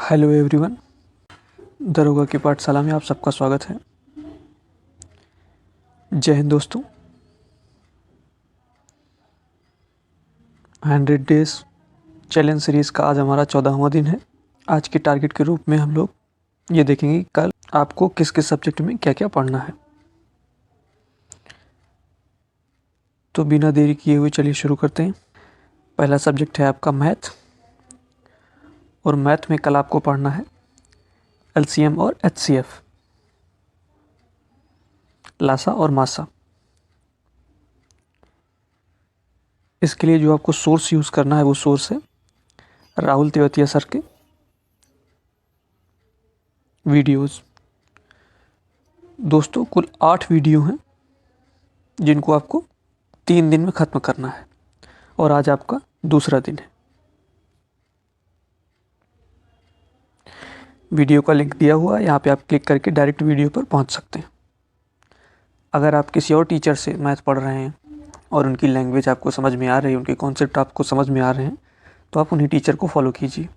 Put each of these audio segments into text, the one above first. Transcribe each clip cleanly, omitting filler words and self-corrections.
Hello everyone, दरोगा की पाठशाला में आप सबका स्वागत है। जय हिंद दोस्तों। 100 डेज चैलेंज सीरीज़ का आज हमारा 14वां दिन है। आज के टारगेट के रूप में हम लोग ये देखेंगे कि कल आपको किस किस सब्जेक्ट में क्या क्या पढ़ना है। तो बिना देरी किए हुए चलिए शुरू करते हैं। पहला सब्जेक्ट है आपका मैथ, और मैथ में कल आपको पढ़ना है एलसीएम और एचसीएफ, लासा और मासा। इसके लिए जो आपको सोर्स यूज़ करना है वो सोर्स है राहुल तेवतिया सर के वीडियोस। दोस्तों कुल 8 वीडियो हैं जिनको आपको 3 दिन में ख़त्म करना है, और आज आपका दूसरा दिन है। वीडियो का लिंक दिया हुआ है, यहाँ पे आप क्लिक करके डायरेक्ट वीडियो पर पहुँच सकते हैं। अगर आप किसी और टीचर से मैथ पढ़ रहे हैं और उनकी लैंग्वेज आपको समझ में आ रही है, उनके कॉन्सेप्ट आपको समझ में आ रहे हैं, तो आप उन्हीं टीचर को फॉलो कीजिए।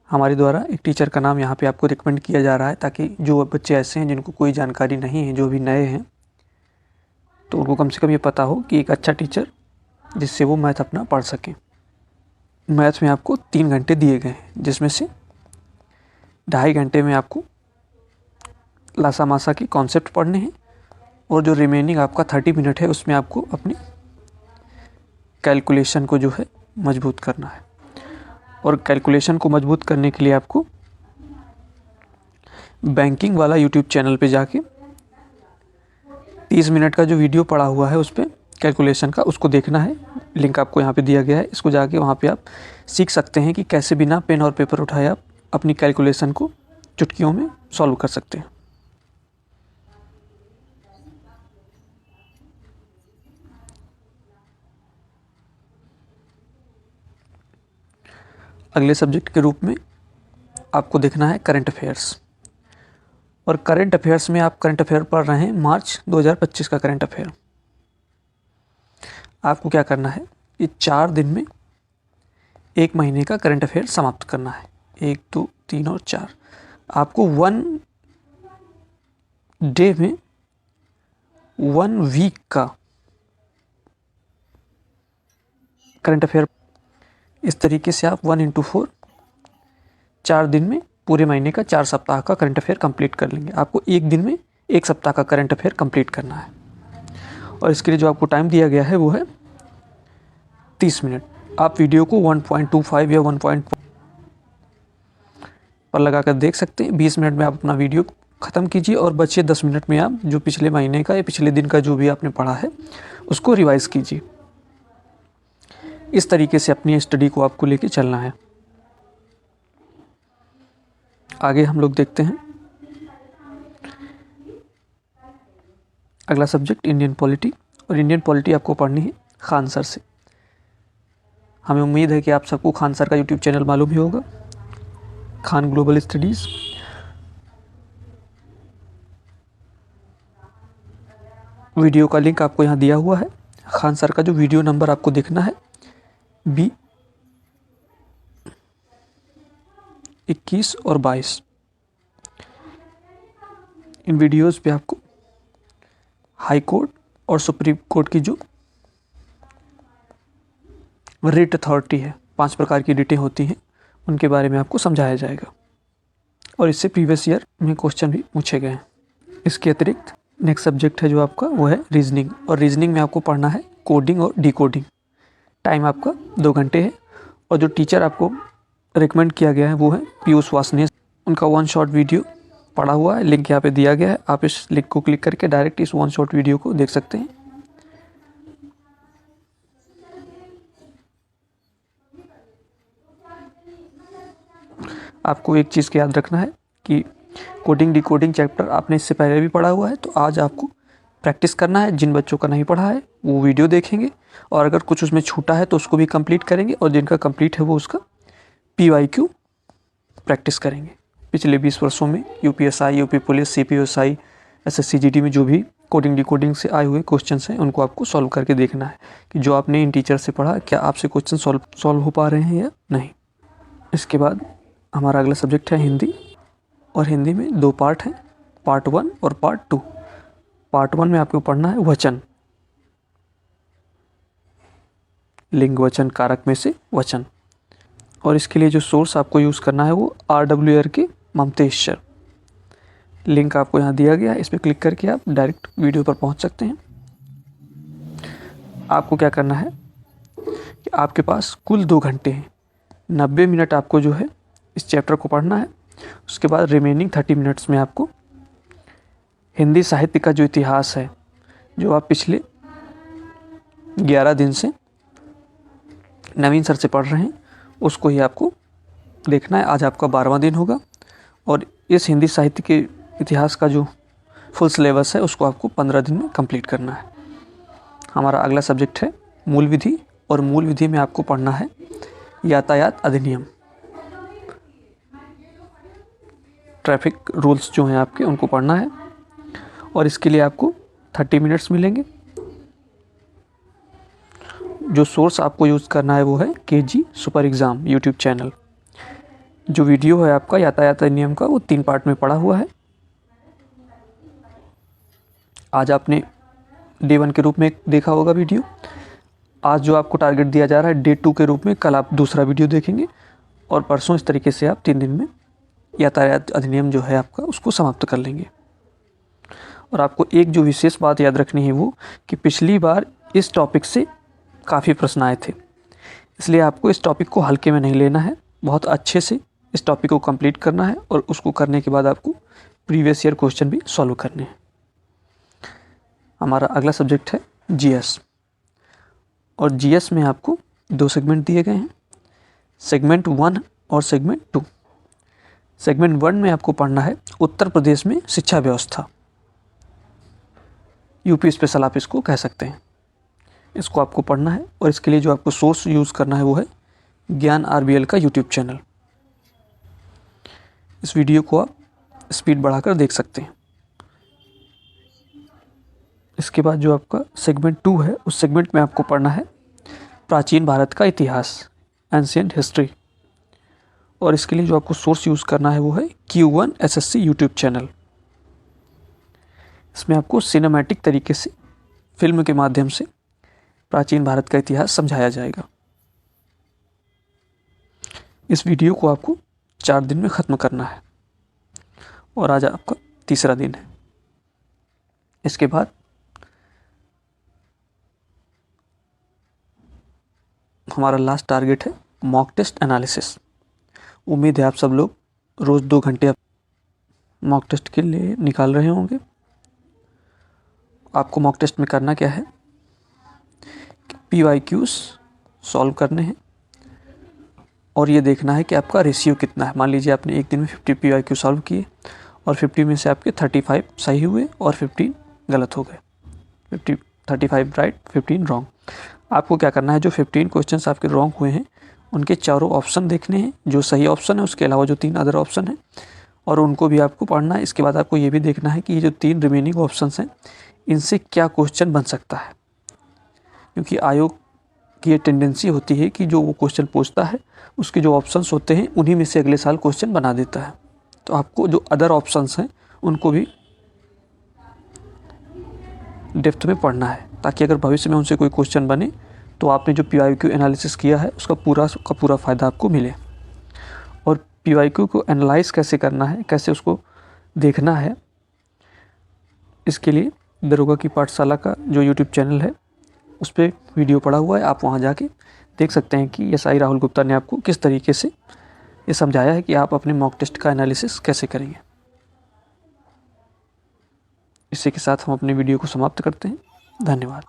हमारे द्वारा एक टीचर का नाम यहाँ पे आपको रिकमेंड किया जा रहा है, ताकि जो बच्चे ऐसे हैं जिनको कोई जानकारी नहीं है, जो भी नए हैं, तो उनको कम से कम ये पता हो कि एक अच्छा टीचर जिससे वो मैथ अपना पढ़ सकें। मैथ में आपको 3 घंटे दिए गए हैं, जिसमें से 2.5 घंटे में आपको लासा मासा के कॉन्सेप्ट पढ़ने हैं, और जो रिमेनिंग आपका 30 मिनट है उसमें आपको अपनी कैलकुलेशन को जो है मजबूत करना है। और कैलकुलेशन को मजबूत करने के लिए आपको बैंकिंग वाला यूट्यूब चैनल पे जाके 30 मिनट का जो वीडियो पड़ा हुआ है उस पर कैलकुलेशन का, उसको देखना है। लिंक आपको यहाँ पे दिया गया है, इसको जाके वहाँ पे आप सीख सकते हैं कि कैसे बिना पेन और पेपर उठाए आप अपनी कैलकुलेशन को चुटकियों में सॉल्व कर सकते हैं। अगले सब्जेक्ट के रूप में आपको देखना है करंट अफेयर्स, और करंट अफेयर्स में आप करंट अफेयर पढ़ रहे हैं मार्च 2025 का करंट अफेयर। आपको क्या करना है, ये 4 दिन में 1 महीने का करंट अफेयर समाप्त करना है। 1, 2, 3 और 4। आपको 1 डे में 1 वीक का करंट अफेयर, इस तरीके से आप 1 × 4 4 दिन में पूरे महीने का 4 सप्ताह का करंट अफेयर कंप्लीट कर लेंगे। आपको 1 दिन में 1 सप्ताह का करंट अफेयर कंप्लीट करना है, और इसके लिए जो आपको टाइम दिया गया है वो है 30 मिनट। आप वीडियो को 1.25 या 1. पर लगा कर देख सकते हैं। 20 मिनट में आप अपना वीडियो ख़त्म कीजिए, और बचे 10 मिनट में आप जो पिछले महीने का या पिछले दिन का जो भी आपने पढ़ा है उसको रिवाइज़ कीजिए। इस तरीके से अपनी स्टडी को आपको लेके चलना है। आगे हम लोग देखते हैं अगला सब्जेक्ट इंडियन पॉलिटी, और इंडियन पॉलिटी आपको पढ़नी है खान सर से। हमें उम्मीद है कि आप सबको खान सर का यूट्यूब चैनल मालूम ही होगा, खान ग्लोबल स्टडीज़। वीडियो का लिंक आपको यहाँ दिया हुआ है। खान सर का जो वीडियो नंबर आपको देखना है B21 और 22। इन वीडियोस पे आपको हाई कोर्ट और सुप्रीम कोर्ट की जो रिट अथॉरिटी है, 5 प्रकार की रिटें होती हैं, उनके बारे में आपको समझाया जाएगा, और इससे प्रीवियस ईयर में क्वेश्चन भी पूछे गए हैं। इसके अतिरिक्त नेक्स्ट सब्जेक्ट है जो आपका वो है रीजनिंग, और रीजनिंग में आपको पढ़ना है कोडिंग और डिकोडिंग। टाइम आपका 2 घंटे है, और जो टीचर आपको रिकमेंड किया गया है वो है पीयूष वासने। उनका 1 शॉट वीडियो पड़ा हुआ है, लिंक यहाँ पे दिया गया है। आप इस लिंक को क्लिक करके डायरेक्ट इस 1 शॉट वीडियो को देख सकते हैं। आपको एक चीज़ का याद रखना है कि कोडिंग डिकोडिंग चैप्टर आपने इससे पहले भी पढ़ा हुआ है, तो आज आपको प्रैक्टिस करना है। जिन बच्चों का नहीं पढ़ा है वो वीडियो देखेंगे, और अगर कुछ उसमें छूटा है तो उसको भी कंप्लीट करेंगे, और जिनका कंप्लीट है वो उसका PYQ प्रैक्टिस करेंगे। पिछले 20 वर्षों में UPSI, UP police, CPSI, SSC GD में जो भी कोडिंग डिकोडिंग से आए हुए क्वेश्चंस हैं उनको आपको सॉल्व करके देखना है कि जो आपने इन टीचर से पढ़ा क्या आपसे क्वेश्चन सॉल्व हो पा रहे हैं या नहीं। इसके बाद हमारा अगला सब्जेक्ट है हिंदी, और हिंदी में 2 पार्ट हैं, पार्ट 1 और पार्ट 2। पार्ट 1 में आपको पढ़ना है वचन, लिंग वचन कारक में से वचन, और इसके लिए जो सोर्स आपको यूज़ करना है वो RWR के ममतेश्वर। लिंक आपको यहाँ दिया गया है, इस पर क्लिक करके आप डायरेक्ट वीडियो पर पहुँच सकते हैं। आपको क्या करना है कि आपके पास कुल 2 घंटे हैं, 90 मिनट आपको जो है इस चैप्टर को पढ़ना है। उसके बाद रिमेनिंग 30 मिनट्स में आपको हिंदी साहित्य का जो इतिहास है, जो आप पिछले 11 दिन से नवीन सर से पढ़ रहे हैं, उसको ही आपको देखना है। आज आपका 12वां दिन होगा, और इस हिंदी साहित्य के इतिहास का जो फुल सिलेबस है उसको आपको 15 दिन में कंप्लीट करना है। हमारा अगला सब्जेक्ट है मूल विधि, और मूल विधि में आपको पढ़ना है यातायात अधिनियम, ट्रैफिक रूल्स जो हैं आपके उनको पढ़ना है, और इसके लिए आपको 30 मिनट्स मिलेंगे। जो सोर्स आपको यूज़ करना है वो है KG super exam YouTube channel. जो वीडियो है आपका यातायात अधिनियम का वो 3 पार्ट में पड़ा हुआ है। आज आपने डे 1 के रूप में देखा होगा वीडियो। आज जो आपको टारगेट दिया जा रहा है डे 2 के रूप में, कल आप दूसरा वीडियो देखेंगे, और परसों इस तरीके से आप 3 दिन में यातायात अधिनियम जो है आपका उसको समाप्त कर लेंगे। और आपको एक जो विशेष बात याद रखनी है वो कि पिछली बार इस टॉपिक से काफ़ी प्रश्न आए थे, इसलिए आपको इस टॉपिक को हल्के में नहीं लेना है, बहुत अच्छे से इस टॉपिक को कंप्लीट करना है, और उसको करने के बाद आपको प्रीवियस ईयर क्वेश्चन भी सॉल्व करने हैं। हमारा अगला सब्जेक्ट है GS, और GS में आपको 2 सेगमेंट दिए गए हैं, सेगमेंट 1 और सेगमेंट 2। सेगमेंट 1 में आपको पढ़ना है उत्तर प्रदेश में शिक्षा व्यवस्था, यूपी स्पेशल आप इसको कह सकते हैं। इसको आपको पढ़ना है, और इसके लिए जो आपको सोर्स यूज़ करना है वो है ज्ञान RBL का यूट्यूब चैनल। इस वीडियो को आप स्पीड बढ़ाकर देख सकते हैं। इसके बाद जो आपका सेगमेंट 2 है, उस सेगमेंट में आपको पढ़ना है प्राचीन भारत का इतिहास, एंशिएंट हिस्ट्री, और इसके लिए जो आपको सोर्स यूज़ करना है वो है Q1 SSC यूट्यूब चैनल। इसमें आपको सिनेमैटिक तरीके से फिल्म के माध्यम से प्राचीन भारत का इतिहास समझाया जाएगा। इस वीडियो को आपको 4 दिन में ख़त्म करना है, और आज आपका तीसरा दिन है। इसके बाद हमारा लास्ट टारगेट है मॉक टेस्ट एनालिसिस। उम्मीद है आप सब लोग रोज़ 2 घंटे मॉक टेस्ट के लिए निकाल रहे होंगे। आपको मॉक टेस्ट में करना क्या है, PYQs सॉल्व करने हैं, और ये देखना है कि आपका रेशियो कितना है। मान लीजिए आपने एक दिन में 50 PYQ सॉल्व किए, और 50 में से आपके 35 सही हुए और 15 गलत हो गए। 35 राइट, 15 रॉन्ग। आपको क्या करना है, जो 15 क्वेश्चंस आपके रॉन्ग हुए हैं उनके चारों ऑप्शन देखने हैं, जो सही ऑप्शन है उसके अलावा जो 3 अदर ऑप्शन हैं, और उनको भी आपको पढ़ना है। इसके बाद आपको ये भी देखना है कि ये जो 3 रिमेनिंग ऑप्शंस हैं इनसे क्या क्वेश्चन बन सकता है, क्योंकि आयोग की ये टेंडेंसी होती है कि जो वो क्वेश्चन पूछता है उसके जो ऑप्शंस होते हैं उन्हीं में से अगले साल क्वेश्चन बना देता है। तो आपको जो अदर ऑप्शंस हैं उनको भी डेप्थ में पढ़ना है, ताकि अगर भविष्य में उनसे कोई क्वेश्चन बने तो आपने जो PYQ एनालिसिस किया है उसका पूरा फ़ायदा आपको मिले। और PYQ को एनालाइज कैसे करना है, कैसे उसको देखना है, इसके लिए दरोगा की पाठशाला का जो यूट्यूब चैनल है उस पर वीडियो पड़ा हुआ है, आप वहाँ जाके देख सकते हैं कि SI राहुल गुप्ता ने आपको किस तरीके से ये समझाया है कि आप अपने मॉक टेस्ट का एनालिसिस कैसे करेंगे। इसी के साथ हम अपने वीडियो को समाप्त करते हैं। धन्यवाद।